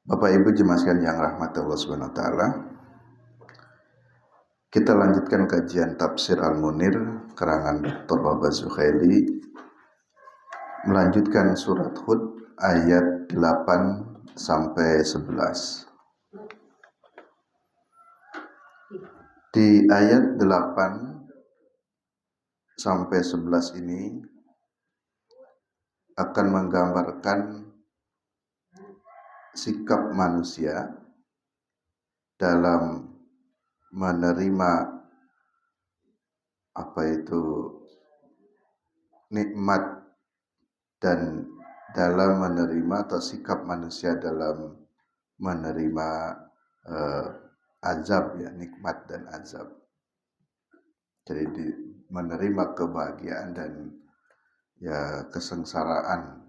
Bapak Ibu jemaah sekalian yang rahmat Allah Subhanahu wa taala. Kita lanjutkan kajian tafsir Al-Munir karangan Dr. Baba Zuhaili, melanjutkan surat Hud ayat 8 sampai 11. Di ayat 8 sampai 11 ini akan menggambarkan sikap manusia dalam menerima nikmat dan dalam menerima atau sikap manusia dalam menerima azab, ya, nikmat dan azab. Jadi menerima kebahagiaan dan ya kesengsaraan,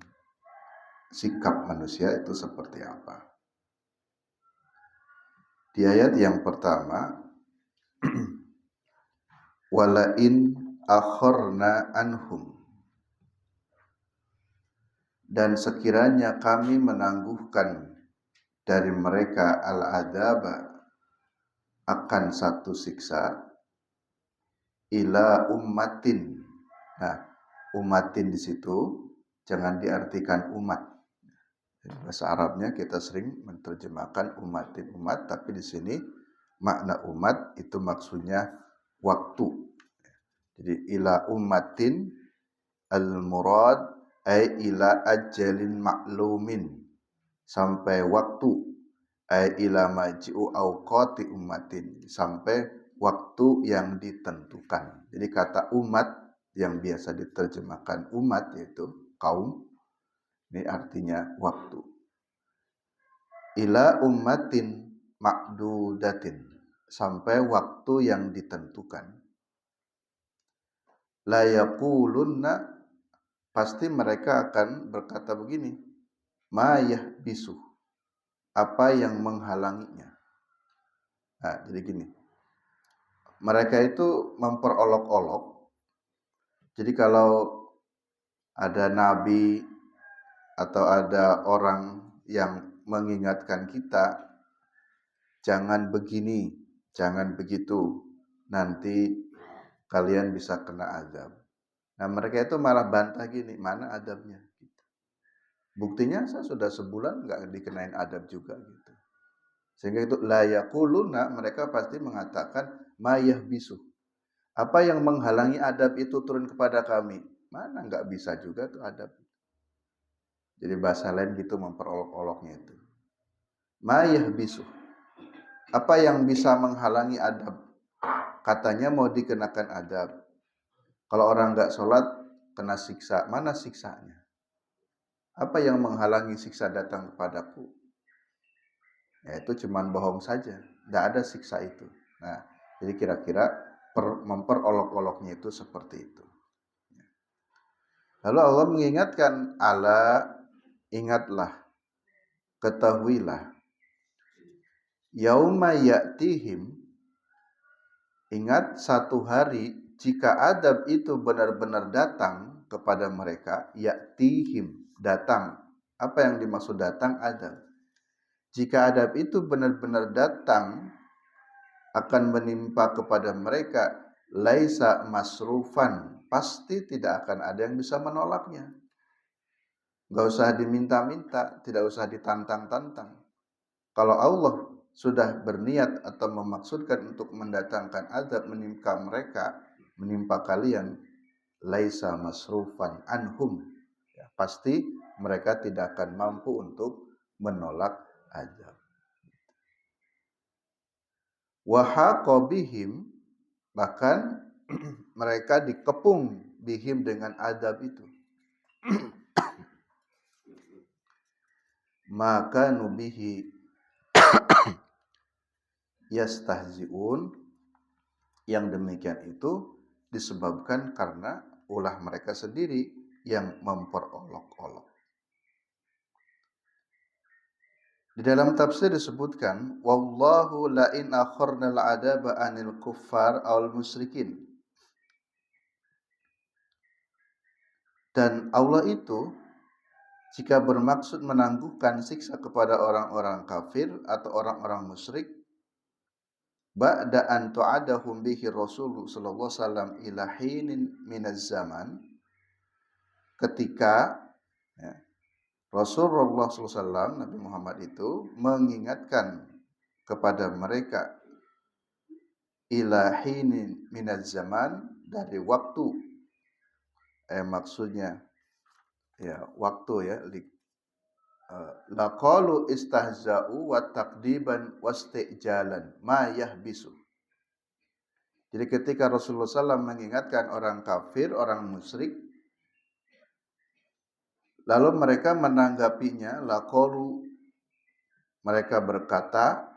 sikap manusia itu seperti apa. Di ayat yang pertama, walain akhorna anhum, dan sekiranya kami menangguhkan dari mereka al-adaba, akan satu siksa, ila ummatin. Nah, ummatin di situ jangan diartikan umat. Bahasa Arabnya kita sering menerjemahkan ummatin, umat, tapi di sini makna umat itu maksudnya waktu. Jadi ila ummatin al-murad ay ila ajalin ma'lumin, sampai waktu, ay ila maji'u awqati ummatin, sampai waktu yang ditentukan. Jadi kata umat yang biasa diterjemahkan umat yaitu kaum, ini artinya waktu. Ila ummatin ma'dudatin, sampai waktu yang ditentukan. La yaqulunna, pasti mereka akan berkata begini, ma yahbisu, apa yang menghalanginya. Nah, jadi gini, mereka itu memperolok-olok. Jadi kalau ada nabi atau ada orang yang mengingatkan kita, jangan begini, jangan begitu, nanti kalian bisa kena azab. Nah, mereka itu malah bantah gini, mana adabnya? Buktinya saya sudah sebulan nggak dikenain adab juga gitu. Sehingga itu la yaquluna, mereka pasti mengatakan mayah bisu, apa yang menghalangi adab itu turun kepada kami? Mana nggak bisa juga tuh adab. Jadi bahasa lain gitu memperolok-oloknya itu. Mayah bisu, apa yang bisa menghalangi adab? Katanya mau dikenakan adab. Kalau orang nggak sholat kena siksa, mana siksanya? Apa yang menghalangi siksa datang kepadaku? Ya itu cuman bohong saja, tidak ada siksa itu. Nah, jadi kira-kira memperolok-oloknya itu seperti itu. Lalu Allah mengingatkan, ala, ingatlah, ketahuilah, yauma ya'tihim, ingat satu hari jika adab itu benar-benar datang kepada mereka, ya'tihim, datang. Apa yang dimaksud datang? Adab. Jika adab itu benar-benar datang, akan menimpa kepada mereka, laisa masrufan, pasti tidak akan ada yang bisa menolaknya. Gak usah diminta-minta, tidak usah ditantang-tantang. Kalau Allah sudah berniat atau memaksudkan untuk mendatangkan azab menimpa mereka, menimpa kalian, laisa masrufan anhum, ya, pasti mereka tidak akan mampu untuk menolak azab. Wa haqa bihim, bahkan mereka dikepung bihim dengan azab itu. Maka nubihi yastahziun, yang demikian itu disebabkan karena ulah mereka sendiri yang memperolok-olok. Di dalam tafsir disebutkan, wallahu la in akharnal adaba anil kuffar awal musyrikin. Dan Allah itu jika bermaksud menangguhkan siksa kepada orang-orang kafir atau orang-orang musyrik, ba'da an tu'adahum bihi Rasul sallallahu alaihi wasallam ila hinin minaz zaman, ketika ya, Rasulullah SAW, Nabi Muhammad itu mengingatkan kepada mereka ila hinin minaz zaman, dari waktu, maksudnya ya waktu ya, laqalu istahza'u wa taqdiban wastijalan ma yahbisu. Jadi ketika Rasulullah SAW mengingatkan orang kafir, orang musyrik, lalu mereka menanggapinya, laqalu, mereka berkata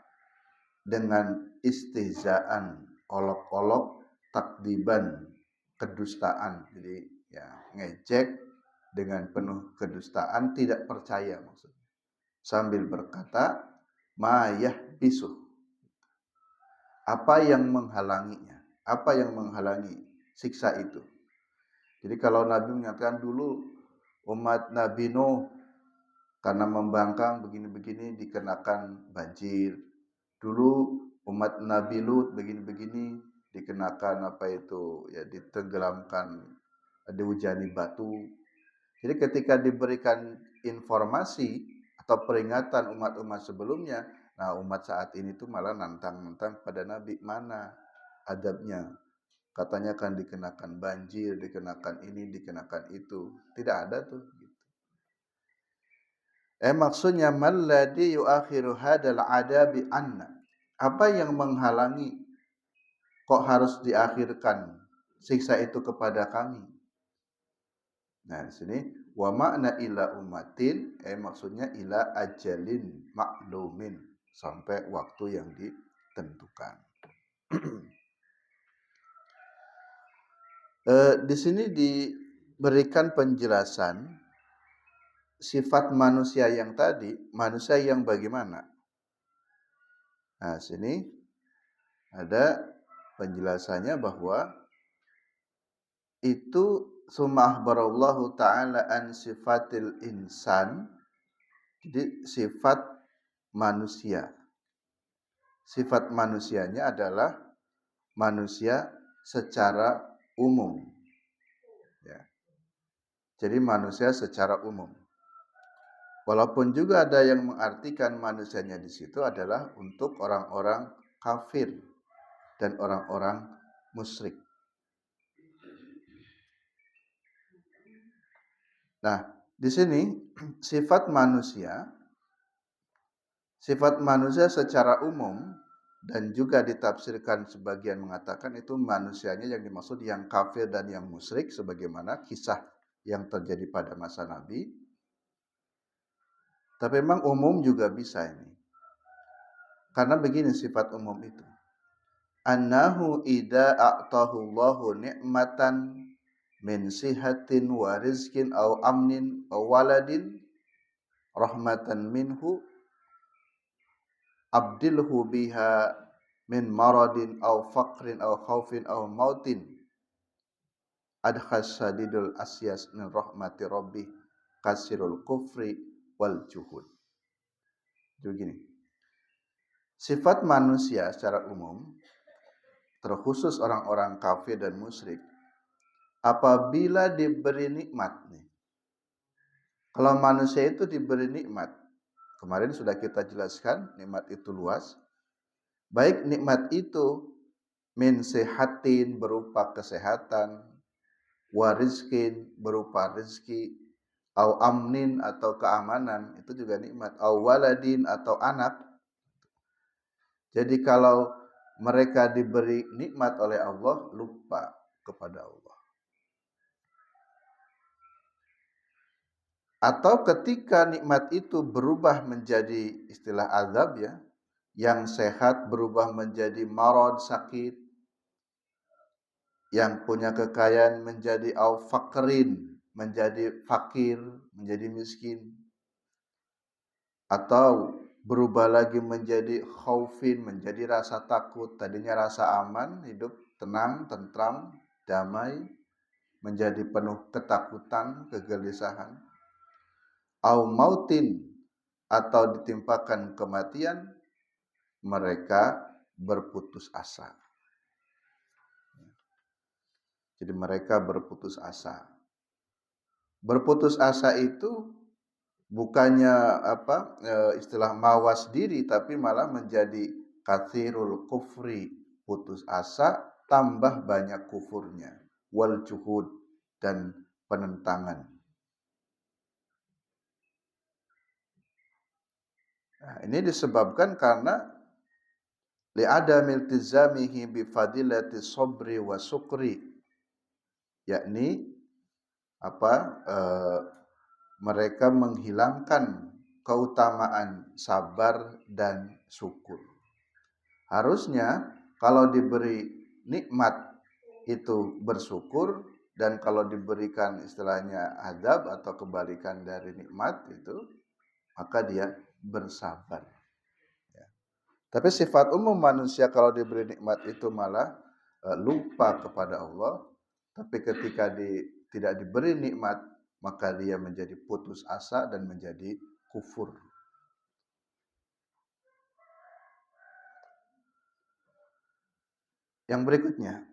dengan istihzaan, olok-olok, takdiban, kedustaan. Jadi ya ngejek dengan penuh kedustaan, tidak percaya maksudnya. Sambil berkata, mayah bisuh, apa yang menghalanginya? Apa yang menghalangi siksa itu? Jadi kalau Nabi mengatakan dulu umat Nabi Nuh karena membangkang begini-begini dikenakan banjir. Dulu umat Nabi Lut begini-begini dikenakan apa itu ya, ditenggelamkan, dihujani batu. Jadi ketika diberikan informasi atau peringatan umat-umat sebelumnya, nah umat saat ini tuh malah nantang-nantang pada Nabi, mana adabnya? Katanya kan dikenakan banjir, dikenakan ini, dikenakan itu. Tidak ada tuh. Maksudnya malladhi yuakhiru hadal adabi anna. Apa yang menghalangi kok harus diakhirkan siksa itu kepada kami? Nah, di sini wa makna ila ummatin, maksudnya ila ajalin maklumin, sampai waktu yang ditentukan. Di sini diberikan penjelasan sifat manusia yang tadi, manusia yang bagaimana? Nah, sini ada penjelasannya bahwa itu summa akhbarallahu ta'ala an sifatil insan. Jadi sifat manusia. Sifat manusianya adalah manusia secara umum. Ya. Jadi manusia secara umum. Walaupun juga ada yang mengartikan manusianya di situ adalah untuk orang-orang kafir dan orang-orang musyrik. Nah, di sini sifat manusia secara umum, dan juga ditafsirkan sebagian mengatakan itu manusianya yang dimaksud yang kafir dan yang musyrik, sebagaimana kisah yang terjadi pada masa Nabi. Tapi memang umum juga bisa ini. Karena begini sifat umum itu. Annahu idza a'tahu Allahu ni'matan min sihatin wa rizkin aw amnin aw waladin rahmatan minhu abdilhu biha min maradin aw faqrin aw khaufin aw mautin adkhas sadidul asyas min rahmati rabbih kasirul kufri wal juhud. Jadi begini, sifat manusia secara umum, terkhusus orang-orang kafir dan musyrik, apabila diberi nikmat nih. Kalau manusia itu diberi nikmat, kemarin sudah kita jelaskan, nikmat itu luas. Baik nikmat itu min sehatin berupa kesehatan, warizkin berupa rezeki, au amnin atau keamanan, itu juga nikmat, au waladin atau anak. Jadi kalau mereka diberi nikmat oleh Allah, lupa kepada Allah. Atau ketika nikmat itu berubah menjadi istilah azab ya, yang sehat berubah menjadi marad, sakit, yang punya kekayaan menjadi au faqrin, menjadi fakir, menjadi miskin, atau berubah lagi menjadi khaufin, menjadi rasa takut, tadinya rasa aman, hidup tenang, tentram, damai, menjadi penuh ketakutan, kegelisahan. au mautin, atau ditimpakan kematian, mereka berputus asa. Jadi mereka berputus asa. Berputus asa itu bukannya istilah mawas diri, tapi malah menjadi kathirul kufri, putus asa tambah banyak kufurnya, wal juhud, dan penentangan. Nah, ini disebabkan karena li'adamil tizamihi bi fadilati sabri wa sukri, yakni mereka menghilangkan keutamaan sabar dan syukur. Harusnya kalau diberi nikmat itu bersyukur, dan kalau diberikan istilahnya azab atau kebalikan dari nikmat itu, maka dia bersabar. Ya. Tapi sifat umum manusia kalau diberi nikmat itu malah lupa kepada Allah. Tapi ketika tidak diberi nikmat, maka dia menjadi putus asa dan menjadi kufur. Yang berikutnya,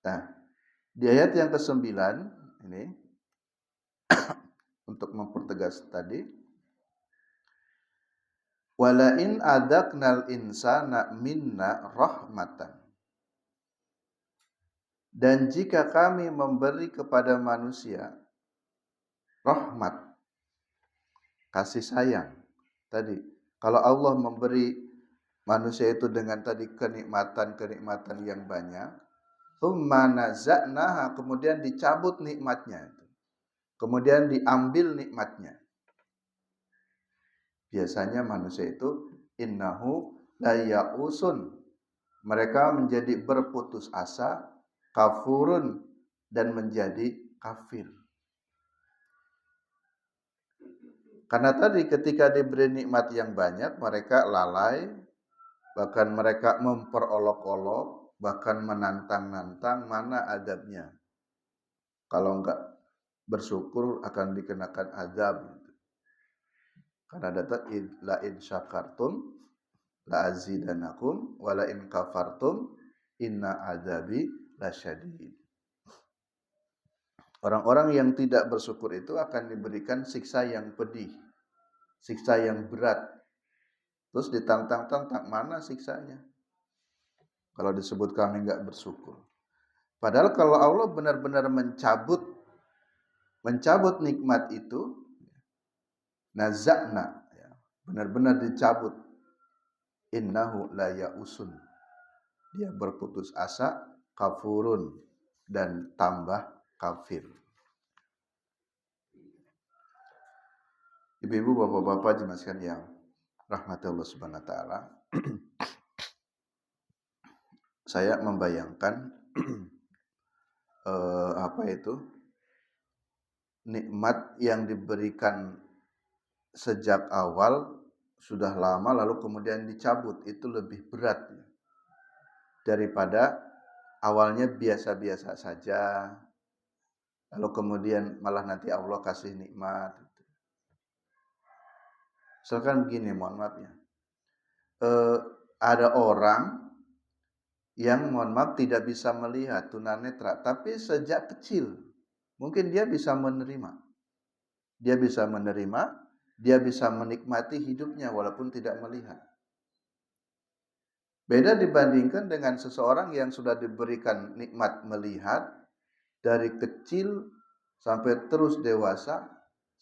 nah, di ayat yang ke-9 ini untuk mempertegas tadi, wala in adaqnal insana minna rahmatan, dan jika kami memberi kepada manusia rahmat, kasih sayang. Tadi kalau Allah memberi manusia itu dengan tadi kenikmatan yang banyak, tsumma naza'naha, kemudian dicabut nikmatnya itu, kemudian diambil nikmatnya. Biasanya manusia itu innahu la ya'usun, mereka menjadi berputus asa, kafurun, dan menjadi kafir. Karena tadi ketika diberi nikmat yang banyak, mereka lalai, bahkan mereka memperolok-olok, bahkan menantang-nantang, mana adabnya. Kalau enggak bersyukur akan dikenakan azab. Karena datang la in syakartum la azidanakum wa la in kafartum inna azabi lasyadid. Orang-orang yang tidak bersyukur itu akan diberikan siksa yang pedih, siksa yang berat. Terus ditantang-tantang, mana siksanya kalau disebut kami enggak bersyukur. Padahal kalau Allah benar-benar mencabut nikmat itu, nazakna, ya, benar-benar dicabut, innahu la ya'usun, dia berputus asa, kafurun, dan tambah kafir. Ibu-ibu, bapak-bapak jemaah sekalian yang rahmati Allah Subhanahu wa taala, saya membayangkan nikmat yang diberikan sejak awal sudah lama lalu kemudian dicabut, itu lebih berat daripada awalnya biasa-biasa saja lalu kemudian malah nanti Allah kasih nikmat. Misalkan begini, mohon maaf ya, ada orang yang mohon maaf tidak bisa melihat, tunanetra, tapi sejak kecil mungkin dia bisa menerima, dia bisa menikmati hidupnya walaupun tidak melihat. Beda dibandingkan dengan seseorang yang sudah diberikan nikmat melihat dari kecil sampai terus dewasa,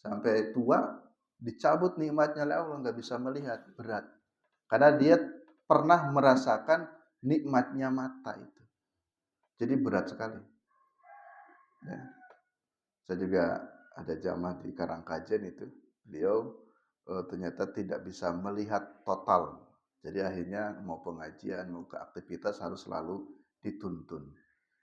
sampai tua, dicabut nikmatnya oleh Allah, nggak bisa melihat, berat. Karena dia pernah merasakan nikmatnya mata itu. Jadi berat sekali. Ya. Saya juga ada jamaah di Karangkajen itu, beliau ternyata tidak bisa melihat total. Jadi akhirnya mau pengajian, mau ke aktivitas harus selalu dituntun.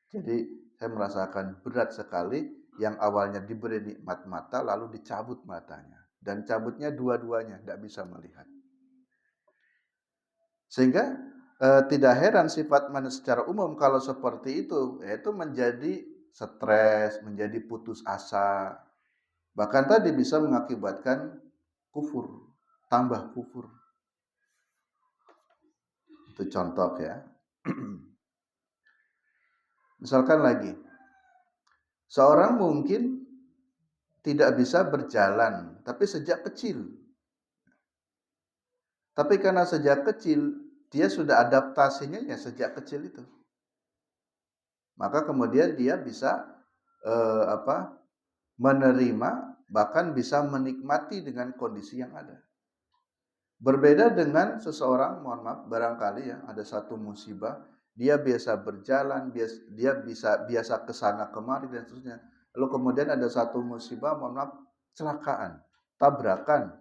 Jadi saya merasakan berat sekali yang awalnya diberi nikmat mata lalu dicabut matanya. Dan cabutnya dua-duanya, tidak bisa melihat. Sehingga tidak heran sifat manusia secara umum kalau seperti itu, yaitu menjadi stres, menjadi putus asa. Bahkan tadi bisa mengakibatkan kufur, tambah kufur. Itu contoh ya. Misalkan lagi, seorang mungkin tidak bisa berjalan, tapi sejak kecil. Tapi karena sejak kecil, dia sudah adaptasinya ya sejak kecil itu. Maka kemudian dia bisa menerima, bahkan bisa menikmati dengan kondisi yang ada. Berbeda dengan seseorang, mohon maaf, barangkali ya ada satu musibah, dia biasa berjalan, dia biasa kesana kemari dan seterusnya. Lalu kemudian ada satu musibah, mohon maaf, kecelakaan, tabrakan,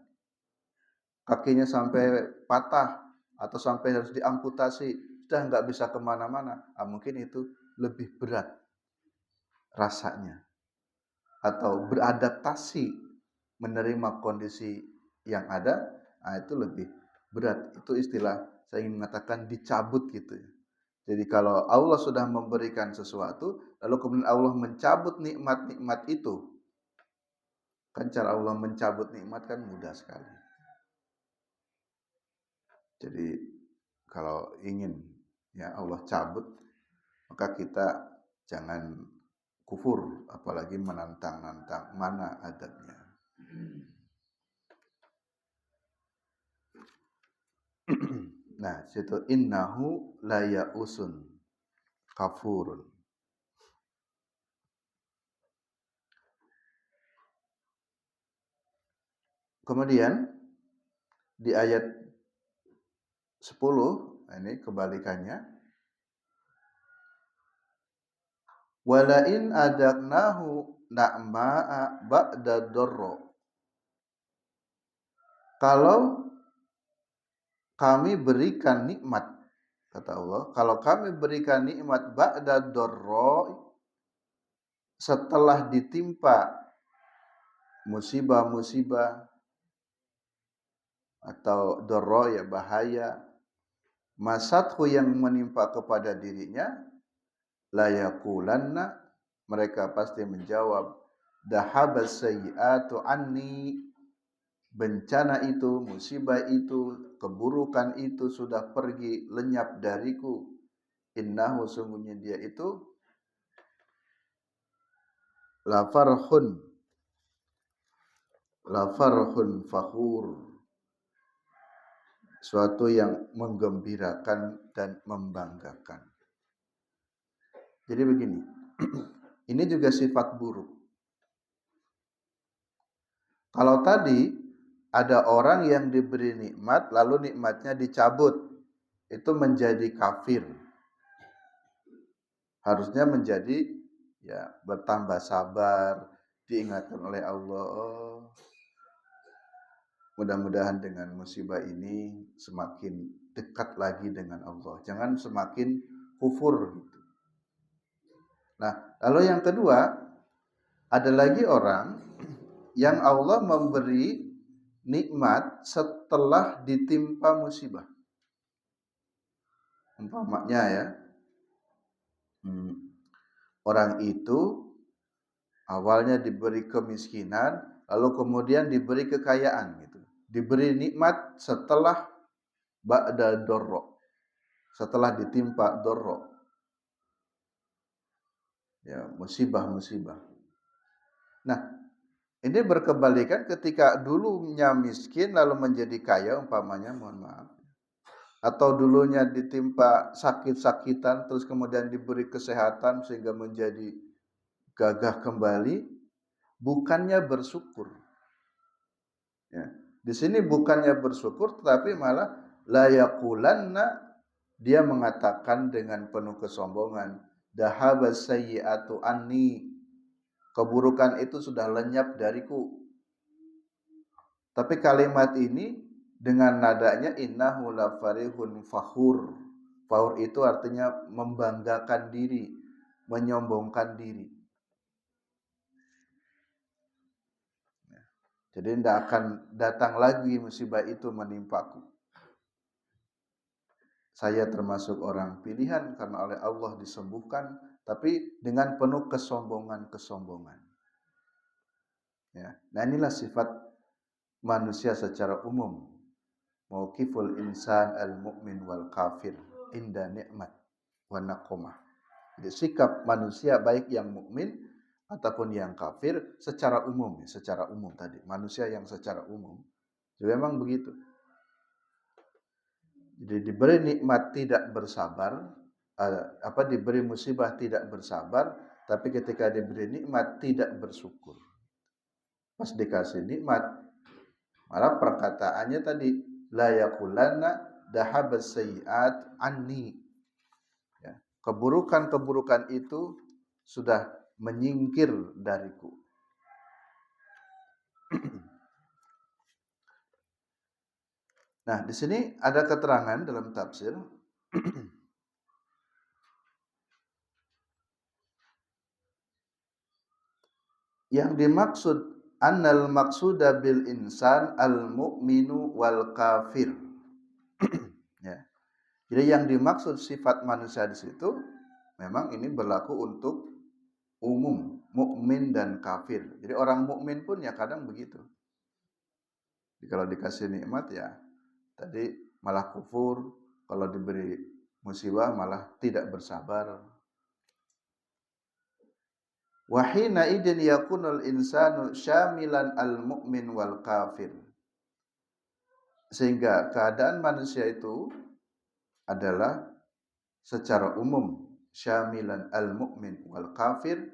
kakinya sampai patah atau sampai harus diamputasi, sudah nggak bisa kemana-mana. Mungkin itu lebih berat rasanya, atau beradaptasi menerima kondisi yang ada, itu lebih berat. Itu istilah saya ingin mengatakan dicabut gitu ya. Jadi kalau Allah sudah memberikan sesuatu, lalu kemudian Allah mencabut nikmat-nikmat itu, kan cara Allah mencabut nikmat kan mudah sekali. Jadi kalau ingin ya Allah cabut, maka kita jangan kufur, apalagi menantang-nantang, mana adabnya. Nah, situ innahu la ya'usun kafurun. Kemudian di ayat 10, ini kebalikannya. Walain adaknahu na'ma'a ba'da dorro. Kalau kami berikan nikmat, kata Allah, kalau kami berikan nikmat ba'da dorro, setelah ditimpa musibah-musibah atau dorro ya bahaya, masathu yang menimpa kepada dirinya, layakulanna, mereka pasti menjawab, dahabas sayyi'atu anni, bencana itu, musibah itu, keburukan itu sudah pergi lenyap dariku. Innahu, sungguhnya dia itu, la farhun fakhur, suatu yang menggembirakan dan membanggakan. Jadi begini, ini juga sifat buruk. Kalau tadi ada orang yang diberi nikmat, lalu nikmatnya dicabut, itu menjadi kafir. Harusnya menjadi ya bertambah sabar, diingatkan oleh Allah, oh, mudah-mudahan dengan musibah ini semakin dekat lagi dengan Allah. Jangan semakin kufur gitu. Nah, lalu yang kedua, ada lagi orang yang Allah memberi nikmat setelah ditimpa musibah. Umpamanya ya, orang itu awalnya diberi kemiskinan, lalu kemudian diberi kekayaan gitu. Diberi nikmat setelah ba'da dorro, setelah ditimpa dorro. Ya, musibah-musibah. Nah, ini berkebalikan ketika dulunya miskin lalu menjadi kaya, umpamanya, mohon maaf. Atau dulunya ditimpa sakit-sakitan terus kemudian diberi kesehatan sehingga menjadi gagah kembali, bukannya bersyukur. Ya. Di sini bukannya bersyukur tetapi malah la yaqulanna, dia mengatakan dengan penuh kesombongan, dahabas sayyi'atu anni, keburukan itu sudah lenyap dariku. Tapi kalimat ini dengan nadanya innahu lafarihun fakhur. Fakhur itu artinya membanggakan diri, menyombongkan diri. Jadi tidak akan datang lagi musibah itu menimpaku. Saya termasuk orang pilihan karena oleh Allah disembuhkan, tapi dengan penuh kesombongan-kesombongan. Ya. Nah, inilah sifat manusia secara umum. Mauqiful insan al-mu'min wal kafir inda ni'mat wa naqomah. Jadi sikap manusia baik yang mukmin ataupun yang kafir secara umum, secara umum tadi. Manusia yang secara umum. Jadi memang begitu. Jadi diberi nikmat tidak bersabar, diberi musibah tidak bersabar, tapi ketika diberi nikmat tidak bersyukur. Pas dikasih nikmat, malah perkataannya tadi la yaqulanna dahabas sayiat anni. Ya, keburukan-keburukan itu sudah menyingkir dariku. Nah, di sini ada keterangan dalam tafsir yang dimaksud annal maksuda bil insan al mu'minu wal kafir. Ya. Jadi yang dimaksud sifat manusia di situ memang ini berlaku untuk umum, mukmin dan kafir. Jadi orang mukmin pun ya kadang begitu. Jadi kalau dikasih nikmat ya tadi malah kufur, kalau diberi musibah malah tidak bersabar. Wa hina idin yakunul insanu syamilan al mu'min wal kafir. Sehingga keadaan manusia itu adalah secara umum syamilan al mu'min wal kafir.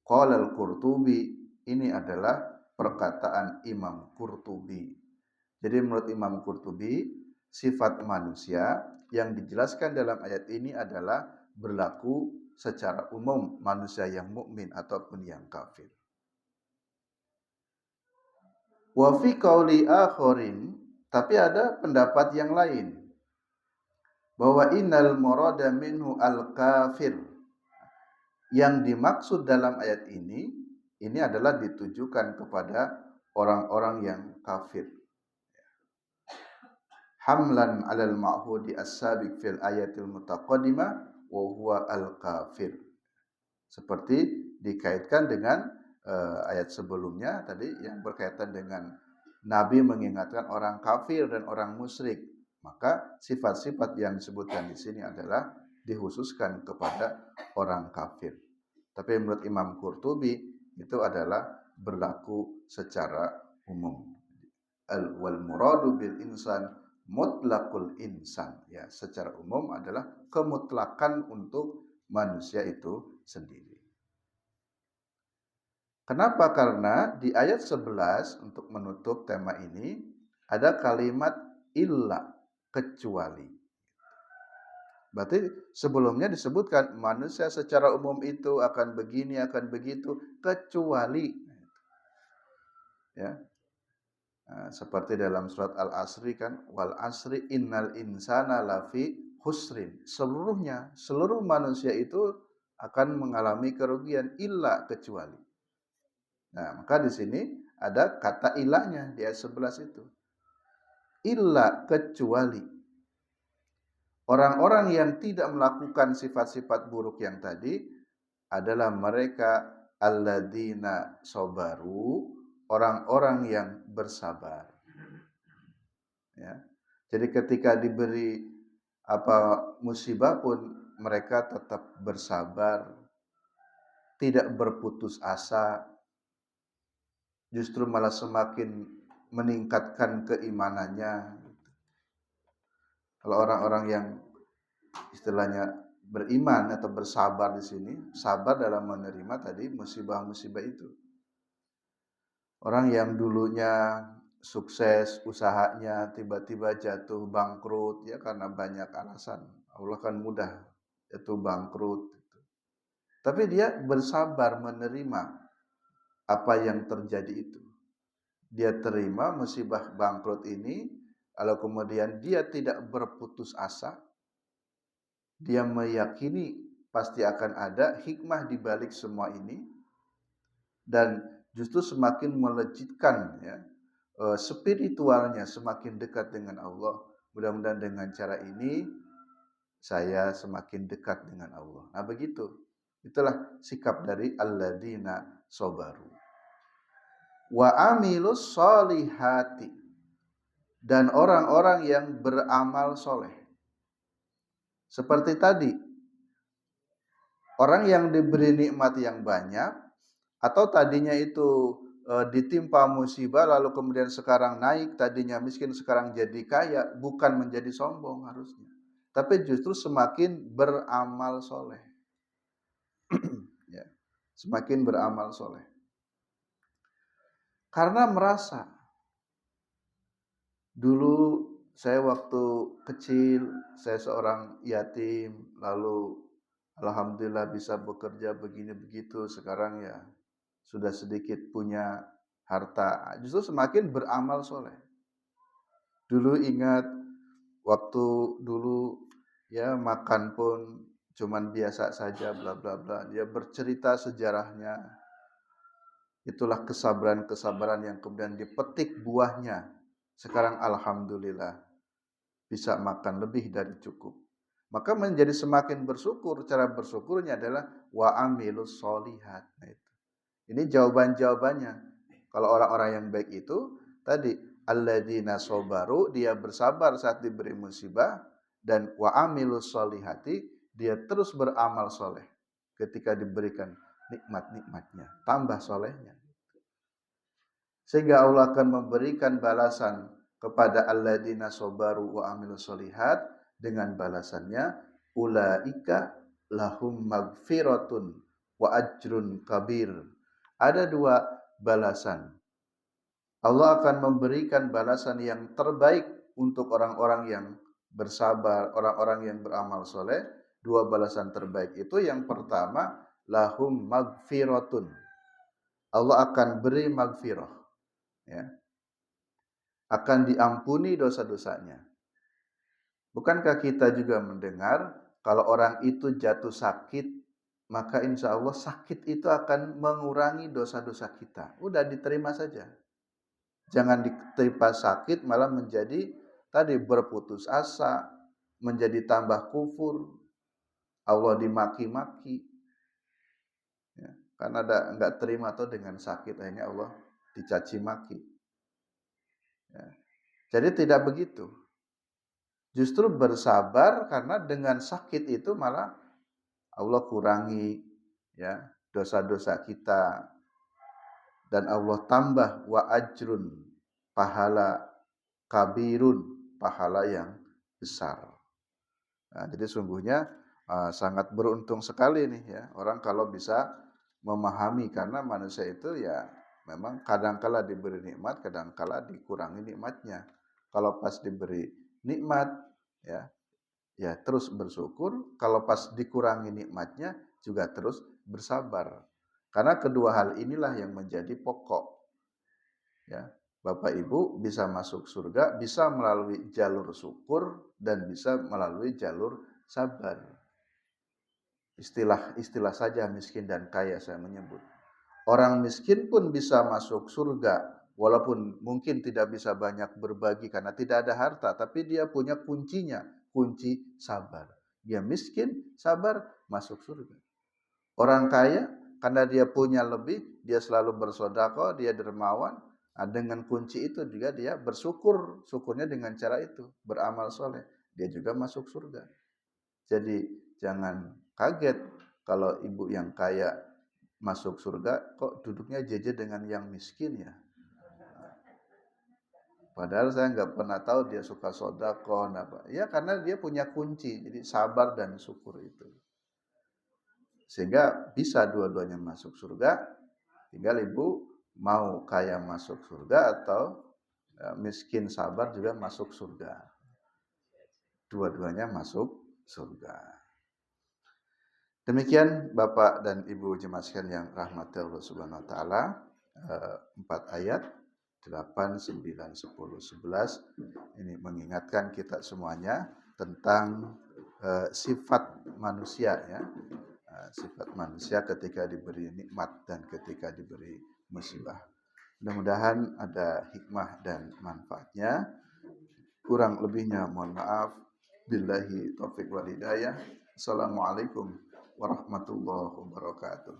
Qala al-Qurtubi, ini adalah perkataan Imam Qurtubi. Jadi menurut Imam Qurtubi, sifat manusia yang dijelaskan dalam ayat ini adalah berlaku secara umum manusia yang mukmin ataupun yang kafir. Wa fi qauli akharin, tapi ada pendapat yang lain bahwa innal murada minhu al-kafir. Yang dimaksud dalam ayat ini adalah ditujukan kepada orang-orang yang kafir. Hamlan 'alal ma'hudi as-sabiq fil ayatil mutaqaddimah wa huwa al-kafir. Seperti dikaitkan dengan ayat sebelumnya tadi yang berkaitan dengan Nabi mengingatkan orang kafir dan orang musyrik. Maka sifat-sifat yang disebutkan di sini adalah dikhususkan kepada orang kafir. Tapi menurut Imam Qurtubi itu adalah berlaku secara umum. Wal muradu bil insan mutlaqul insan. Ya, secara umum adalah kemutlakan untuk manusia itu sendiri. Kenapa? Karena di ayat 11 untuk menutup tema ini ada kalimat illa, kecuali. Berarti sebelumnya disebutkan manusia secara umum itu akan begini, akan begitu, kecuali. Ya. Nah, seperti dalam surat Al-Asri kan, wal asri innal insana lafi husrin. Seluruhnya, seluruh manusia itu akan mengalami kerugian illa kecuali. Nah, maka di sini ada kata ilahnya di ayat 11 itu. Illa kecuali. Orang-orang yang tidak melakukan sifat-sifat buruk yang tadi adalah mereka alladzina sabaru, orang-orang yang bersabar. Ya. Jadi ketika diberi musibah pun mereka tetap bersabar, tidak berputus asa, justru malah semakin meningkatkan keimanannya. Kalau orang-orang yang istilahnya beriman atau bersabar di sini, sabar dalam menerima tadi musibah-musibah itu. Orang yang dulunya sukses usahanya tiba-tiba jatuh bangkrut ya karena banyak alasan. Allah kan mudah jatuh bangkrut. Tapi dia bersabar menerima apa yang terjadi itu. Dia terima musibah bangkrut ini, lalu kemudian dia tidak berputus asa. Dia meyakini pasti akan ada hikmah di balik semua ini dan justru semakin melejitkan ya spiritualnya, semakin dekat dengan Allah. Mudah-mudahan dengan cara ini saya semakin dekat dengan Allah. Nah begitu. Itulah sikap dari alladzina sabaru. wa amilus solihati, dan orang-orang yang beramal soleh. Seperti tadi, orang yang diberi nikmat yang banyak, atau tadinya itu ditimpa musibah lalu kemudian sekarang naik, tadinya miskin sekarang jadi kaya, bukan menjadi sombong harusnya, tapi justru semakin beramal soleh. Ya, semakin beramal soleh. Karena merasa, dulu saya waktu kecil, saya seorang yatim, lalu alhamdulillah bisa bekerja begini begitu, sekarang ya sudah sedikit punya harta, justru semakin beramal soleh. Dulu ingat waktu dulu ya makan pun cuman biasa saja, bla bla bla. Dia bercerita sejarahnya. Itulah kesabaran-kesabaran yang kemudian dipetik buahnya. Sekarang alhamdulillah bisa makan lebih dari cukup. Maka menjadi semakin bersyukur. Cara bersyukurnya adalah wa amilus solihat. Nah, itu. Ini jawaban-jawabannya. Kalau orang-orang yang baik itu tadi alladzina sabaru, dia bersabar saat diberi musibah, dan wa amilus solihati, dia terus beramal soleh ketika diberikan nikmat-nikmatnya, tambah solehnya. Sehingga Allah akan memberikan balasan kepada alladzina sabaru wa amilus solihat dengan balasannya ulaika lahum magfiratun wa ajrun kabir. Ada dua balasan. Allah akan memberikan balasan yang terbaik untuk orang-orang yang bersabar, orang-orang yang beramal soleh. Dua balasan terbaik itu, yang pertama lahum magfiratun, Allah akan beri magfirah, ya, akan diampuni dosa-dosanya. Bukankah kita juga mendengar kalau orang itu jatuh sakit, maka insya Allah sakit itu akan mengurangi dosa-dosa kita. Udah diterima saja. Jangan diterima sakit malah menjadi tadi berputus asa, menjadi tambah kufur, Allah dimaki-maki. Ya, karena enggak terima atau dengan sakit akhirnya Allah dicaci maki. Ya. Jadi tidak begitu. Justru bersabar, karena dengan sakit itu malah Allah kurangi ya dosa-dosa kita, dan Allah tambah wa ajrun, pahala kabirun, pahala yang besar. Nah, jadi sungguhnya sangat beruntung sekali nih ya orang kalau bisa memahami, karena manusia itu ya memang kadangkala diberi nikmat, kadangkala dikurangi nikmatnya. Kalau pas diberi nikmat ya terus bersyukur, kalau pas dikurangi nikmatnya juga terus bersabar. Karena kedua hal inilah yang menjadi pokok. Ya, Bapak Ibu bisa masuk surga bisa melalui jalur syukur dan bisa melalui jalur sabar. Istilah saja miskin dan kaya saya menyebut. Orang miskin pun bisa masuk surga walaupun mungkin tidak bisa banyak berbagi karena tidak ada harta, tapi dia punya kuncinya, kunci sabar. Dia miskin, sabar, masuk surga. Orang kaya karena dia punya lebih, dia selalu bersedekah, dia dermawan. Nah, dengan kunci itu juga dia bersyukur, syukurnya dengan cara itu, beramal soleh. Dia juga masuk surga. Jadi jangan kaget kalau ibu yang kaya masuk surga, kok duduknya jeje dengan yang miskin ya. Padahal saya nggak pernah tahu dia suka sodako, apa. Ya karena dia punya kunci, jadi sabar dan syukur itu. Sehingga bisa dua-duanya masuk surga. Tinggal ibu mau kaya masuk surga atau miskin sabar juga masuk surga. Dua-duanya masuk surga. Demikian Bapak dan Ibu jemaah sekalian yang rahmati Allah Subhanahu wa taala, 4 ayat 8, 9, 10, 11 ini mengingatkan kita semuanya tentang sifat manusia ya. Sifat manusia ketika diberi nikmat dan ketika diberi musibah. Mudah-mudahan ada hikmah dan manfaatnya. Kurang lebihnya mohon maaf. Billahi taufik wal hidayah. Assalamualaikum warahmatullahi wabarakatuh.